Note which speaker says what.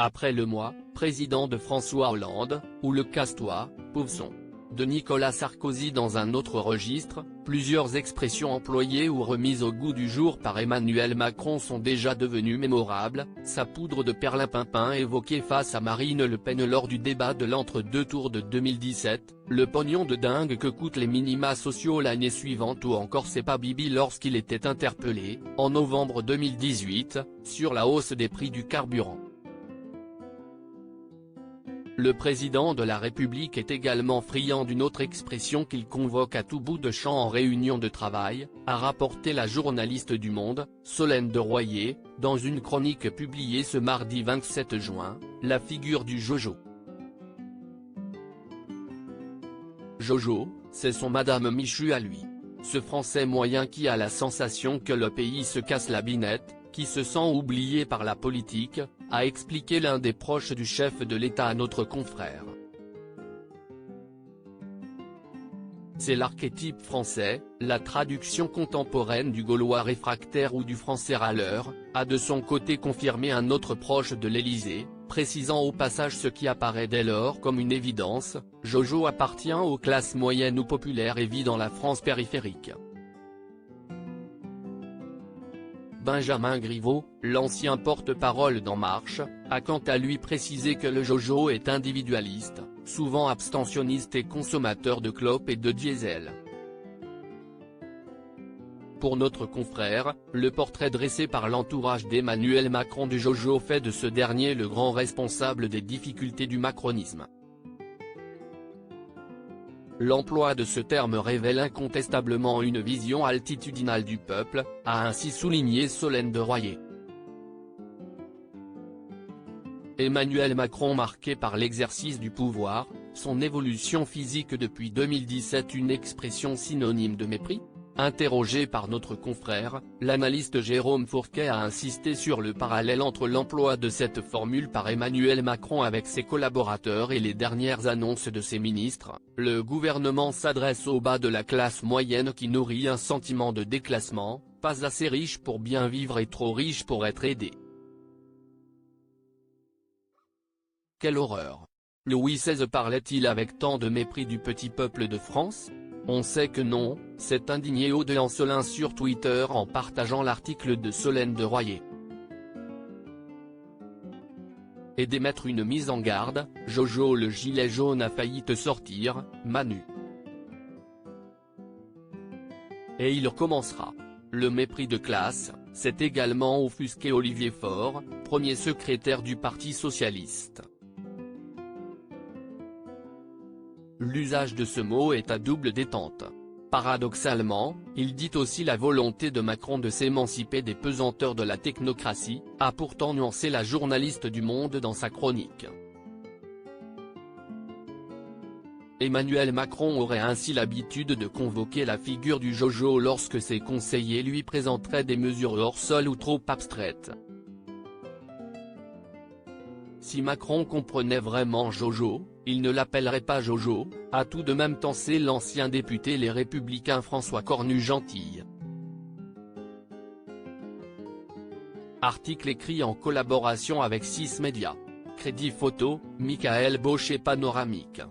Speaker 1: Après le moi, président de François Hollande, ou le casse-toi, pauvre son, de Nicolas Sarkozy dans un autre registre, plusieurs expressions employées ou remises au goût du jour par Emmanuel Macron sont déjà devenues mémorables, sa poudre de perlimpinpin évoquée face à Marine Le Pen lors du débat de l'entre-deux tours de 2017, le pognon de dingue que coûtent les minima sociaux l'année suivante ou encore c'est pas Bibi lorsqu'il était interpellé, en novembre 2018, sur la hausse des prix du carburant. Le président de la République est également friand d'une autre expression qu'il convoque à tout bout de champ en réunion de travail, a rapporté la journaliste du Monde, Solène de Royer, dans une chronique publiée ce mardi 27 juin, la figure du Jojo. Jojo, c'est son Madame Michu à lui. Ce Français moyen qui a la sensation que le pays se casse la binette, qui se sent oublié par la politique, a expliqué l'un des proches du chef de l'État à notre confrère. C'est l'archétype français, la traduction contemporaine du gaulois réfractaire ou du français râleur, a de son côté confirmé un autre proche de l'Élysée, précisant au passage ce qui apparaît dès lors comme une évidence, Jojo appartient aux classes moyennes ou populaires et vit dans la France périphérique. Benjamin Griveaux, l'ancien porte-parole d'En Marche, a quant à lui précisé que le Jojo est individualiste, souvent abstentionniste et consommateur de clopes et de diesel. Pour notre confrère, le portrait dressé par l'entourage d'Emmanuel Macron du Jojo fait de ce dernier le grand responsable des difficultés du macronisme. L'emploi de ce terme révèle incontestablement une vision altitudinale du peuple, a ainsi souligné Solène de Royer. Emmanuel Macron marqué par l'exercice du pouvoir, son évolution physique depuis 2017 une expression synonyme de mépris ? Interrogé par notre confrère, l'analyste Jérôme Fourquet a insisté sur le parallèle entre l'emploi de cette formule par Emmanuel Macron avec ses collaborateurs et les dernières annonces de ses ministres. Le gouvernement s'adresse au bas de la classe moyenne qui nourrit un sentiment de déclassement, pas assez riche pour bien vivre et trop riche pour être aidé. Quelle horreur! Louis XVI parlait-il avec tant de mépris du petit peuple de France ? On sait que non, s'est indigné Aude Ancelin sur Twitter en partageant l'article de Solène de Royer. Et d'émettre une mise en garde, Jojo le gilet jaune a failli te sortir, Manu. Et il recommencera. Le mépris de classe, c'est également offusqué Olivier Faure, premier secrétaire du Parti socialiste. L'usage de ce mot est à double détente. Paradoxalement, il dit aussi la volonté de Macron de s'émanciper des pesanteurs de la technocratie, a pourtant nuancé la journaliste du Monde dans sa chronique. Emmanuel Macron aurait ainsi l'habitude de convoquer la figure du Jojo lorsque ses conseillers lui présenteraient des mesures hors sol ou trop abstraites. Si Macron comprenait vraiment Jojo, il ne l'appellerait pas Jojo, a tout de même tensé l'ancien député Les Républicains François Cornu-Gentille. Article écrit en collaboration avec 6 médias. Crédit photo, Michael Baucher Panoramique.